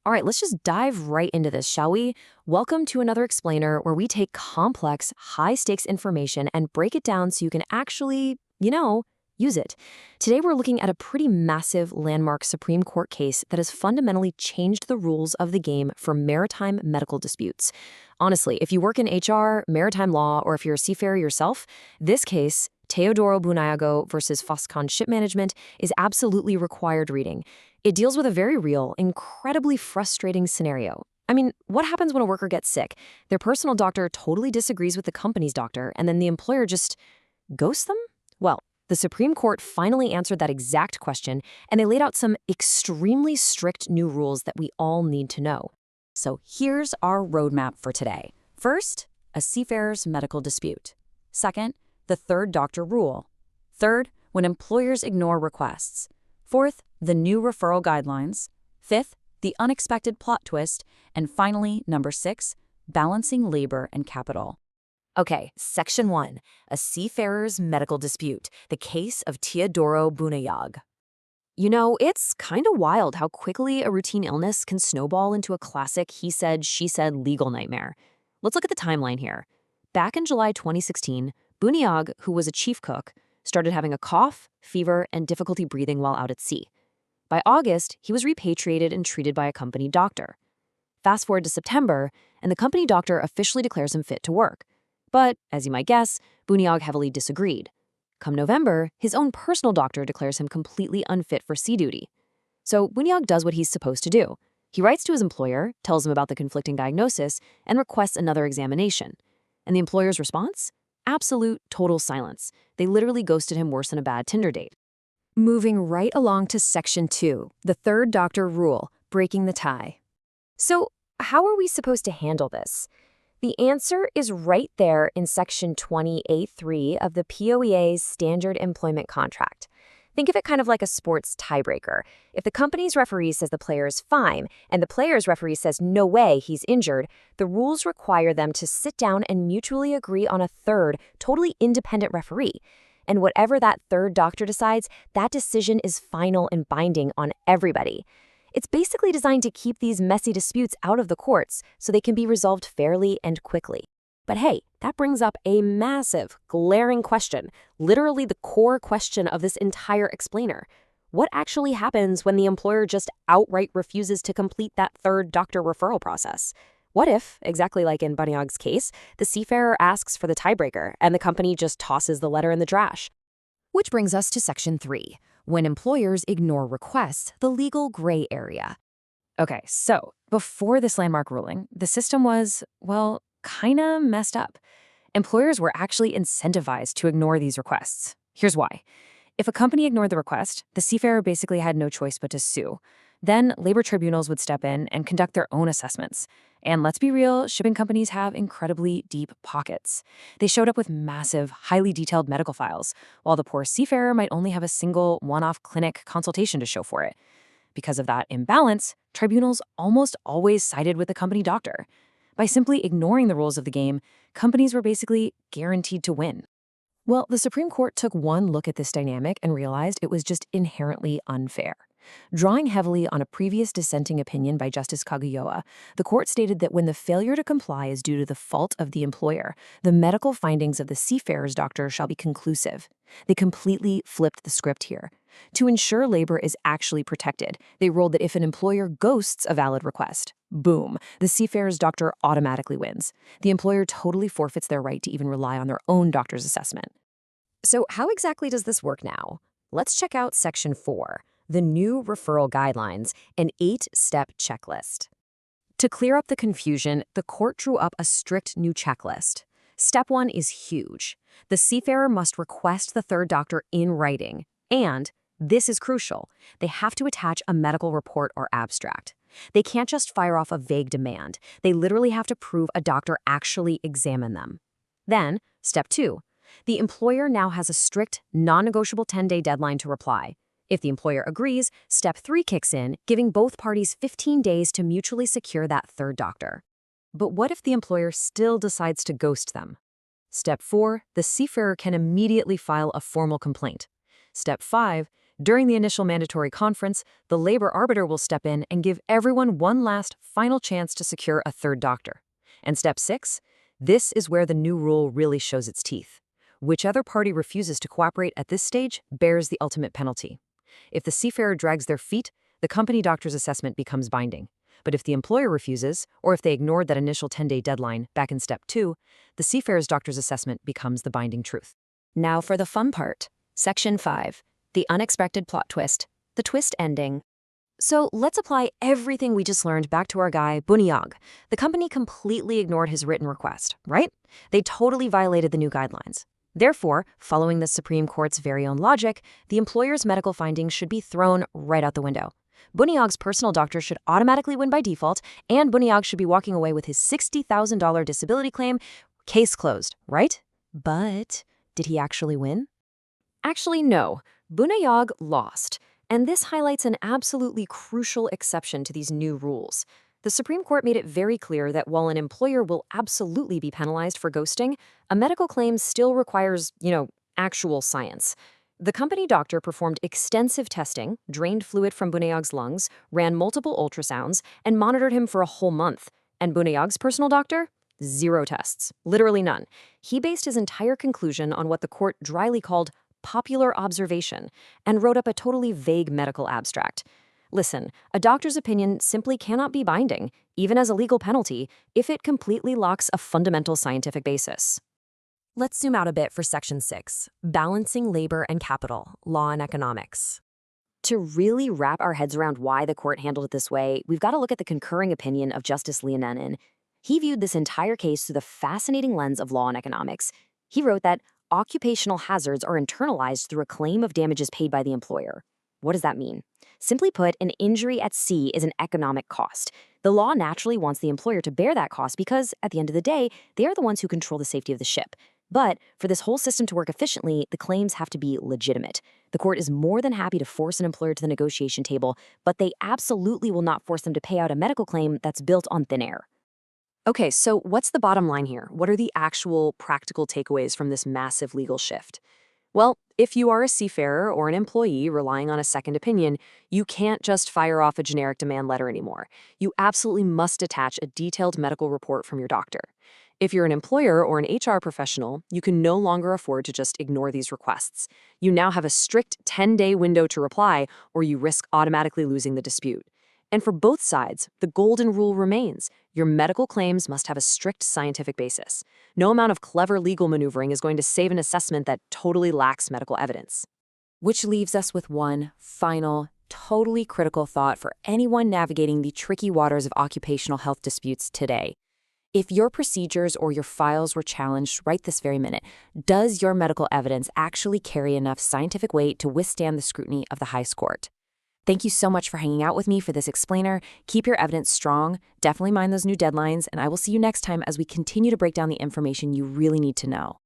All right, let's just dive right into this, shall we? Welcome to another explainer where we take complex, high stakes information and break it down so you can actually, use it. Today, we're looking at a pretty massive landmark Supreme Court case that has fundamentally changed the rules of the game for maritime medical disputes. Honestly, if you work in HR, maritime law, or if you're a seafarer yourself, this case, Teodoro Bunayago versus Foscon Ship Management, is absolutely required reading. It deals with a very real, incredibly frustrating scenario. I mean, what happens when a worker gets sick? Their personal doctor totally disagrees with the company's doctor, and then the employer just ghosts them? Well, the Supreme Court finally answered that exact question, and they laid out some extremely strict new rules that we all need to know. So here's our roadmap for today. First, a seafarer's medical dispute. Second, the third doctor rule. Third, when employers ignore requests. Fourth, the new referral guidelines. Fifth, the unexpected plot twist. And finally, number 6, balancing labor and capital. Okay, Section 1, a seafarer's medical dispute, the case of Teodoro Bunayag. It's kind of wild how quickly a routine illness can snowball into a classic he said, she said legal nightmare. Let's look at the timeline here. Back in July 2016, Bunayag, who was a chief cook, started having a cough, fever, and difficulty breathing while out at sea. By August, he was repatriated and treated by a company doctor. Fast forward to September, and the company doctor officially declares him fit to work. But, as you might guess, Bunayag heavily disagreed. Come November, his own personal doctor declares him completely unfit for sea duty. So Bunayag does what he's supposed to do. He writes to his employer, tells him about the conflicting diagnosis, and requests another examination. And the employer's response? Absolute, total silence. They literally ghosted him worse than a bad Tinder date. Moving right along to Section 2, the third doctor rule, breaking the tie. So, how are we supposed to handle this? The answer is right there in Section 20A3 of the POEA's Standard Employment Contract. Think of it kind of like a sports tiebreaker. If the company's referee says the player is fine and the player's referee says no way, he's injured, the rules require them to sit down and mutually agree on a third, totally independent referee. And whatever that third doctor decides, that decision is final and binding on everybody. It's basically designed to keep these messy disputes out of the courts so they can be resolved fairly and quickly. But hey, that brings up a massive, glaring question, literally the core question of this entire explainer. What actually happens when the employer just outright refuses to complete that third doctor referral process? What if, exactly like in Bunayag's case, the seafarer asks for the tiebreaker and the company just tosses the letter in the trash? Which brings us to Section 3, when employers ignore requests, the legal gray area. Okay, so before this landmark ruling, the system was, well, kinda messed up. Employers were actually incentivized to ignore these requests. Here's why. If a company ignored the request, the seafarer basically had no choice but to sue. Then labor tribunals would step in and conduct their own assessments. And let's be real, shipping companies have incredibly deep pockets. They showed up with massive, highly detailed medical files, while the poor seafarer might only have a single one-off clinic consultation to show for it. Because of that imbalance, tribunals almost always sided with the company doctor. By simply ignoring the rules of the game, companies were basically guaranteed to win. Well, the Supreme Court took one look at this dynamic and realized it was just inherently unfair. Drawing heavily on a previous dissenting opinion by Justice Kaguya, the court stated that when the failure to comply is due to the fault of the employer, the medical findings of the seafarer's doctor shall be conclusive. They completely flipped the script here. To ensure labor is actually protected, they ruled that if an employer ghosts a valid request, boom, the seafarer's doctor automatically wins. The employer totally forfeits their right to even rely on their own doctor's assessment. So how exactly does this work now? Let's check out Section 4. The new referral guidelines, an 8-step checklist. To clear up the confusion, the court drew up a strict new checklist. Step 1 is huge. The seafarer must request the third doctor in writing, and, this is crucial, they have to attach a medical report or abstract. They can't just fire off a vague demand. They literally have to prove a doctor actually examined them. Then, Step 2. The employer now has a strict, non-negotiable 10-day deadline to reply. If the employer agrees, Step 3 kicks in, giving both parties 15 days to mutually secure that third doctor. But what if the employer still decides to ghost them? Step 4, the seafarer can immediately file a formal complaint. Step 5, During the initial mandatory conference, the labor arbiter will step in and give everyone one last, final chance to secure a third doctor. And step 6? This is where the new rule really shows its teeth. Whichever party refuses to cooperate at this stage bears the ultimate penalty. If the seafarer drags their feet, the company doctor's assessment becomes binding. But if the employer refuses, or if they ignored that initial 10-day deadline back in step 2, the seafarer's doctor's assessment becomes the binding truth. Now for the fun part. Section 5. The unexpected plot twist. The twist ending. So let's apply everything we just learned back to our guy, Bunyag. The company completely ignored his written request, right? They totally violated the new guidelines. Therefore, following the Supreme Court's very own logic, the employer's medical findings should be thrown right out the window. Bunyag's personal doctor should automatically win by default, and Bunyag should be walking away with his $60,000 disability claim. Case closed, right? But did he actually win? Actually, no. Bunyag lost. And this highlights an absolutely crucial exception to these new rules. The Supreme Court made it very clear that while an employer will absolutely be penalized for ghosting, a medical claim still requires, actual science. The company doctor performed extensive testing, drained fluid from Bunyag's lungs, ran multiple ultrasounds, and monitored him for a whole month. And Bunyag's personal doctor? 0 tests. Literally none. He based his entire conclusion on what the court dryly called popular observation and wrote up a totally vague medical abstract. Listen, a doctor's opinion simply cannot be binding, even as a legal penalty, if it completely lacks a fundamental scientific basis. Let's zoom out a bit for Section 6, Balancing Labor and Capital, Law and Economics. To really wrap our heads around why the court handled it this way, we've got to look at the concurring opinion of Justice Leonenin. He viewed this entire case through the fascinating lens of law and economics. He wrote that occupational hazards are internalized through a claim of damages paid by the employer. What does that mean? Simply put, an injury at sea is an economic cost. The law naturally wants the employer to bear that cost because, at the end of the day, they are the ones who control the safety of the ship. But for this whole system to work efficiently, the claims have to be legitimate. The court is more than happy to force an employer to the negotiation table, but they absolutely will not force them to pay out a medical claim that's built on thin air. Okay, so what's the bottom line here? What are the actual practical takeaways from this massive legal shift? Well, if you are a seafarer or an employee relying on a second opinion, you can't just fire off a generic demand letter anymore. You absolutely must attach a detailed medical report from your doctor. If you're an employer or an HR professional, you can no longer afford to just ignore these requests. You now have a strict 10-day window to reply, or you risk automatically losing the dispute. And for both sides, the golden rule remains. Your medical claims must have a strict scientific basis. No amount of clever legal maneuvering is going to save an assessment that totally lacks medical evidence. Which leaves us with one final, totally critical thought for anyone navigating the tricky waters of occupational health disputes today. If your procedures or your files were challenged right this very minute, does your medical evidence actually carry enough scientific weight to withstand the scrutiny of the highest court? Thank you so much for hanging out with me for this explainer. Keep your evidence strong, definitely mind those new deadlines, and I will see you next time as we continue to break down the information you really need to know.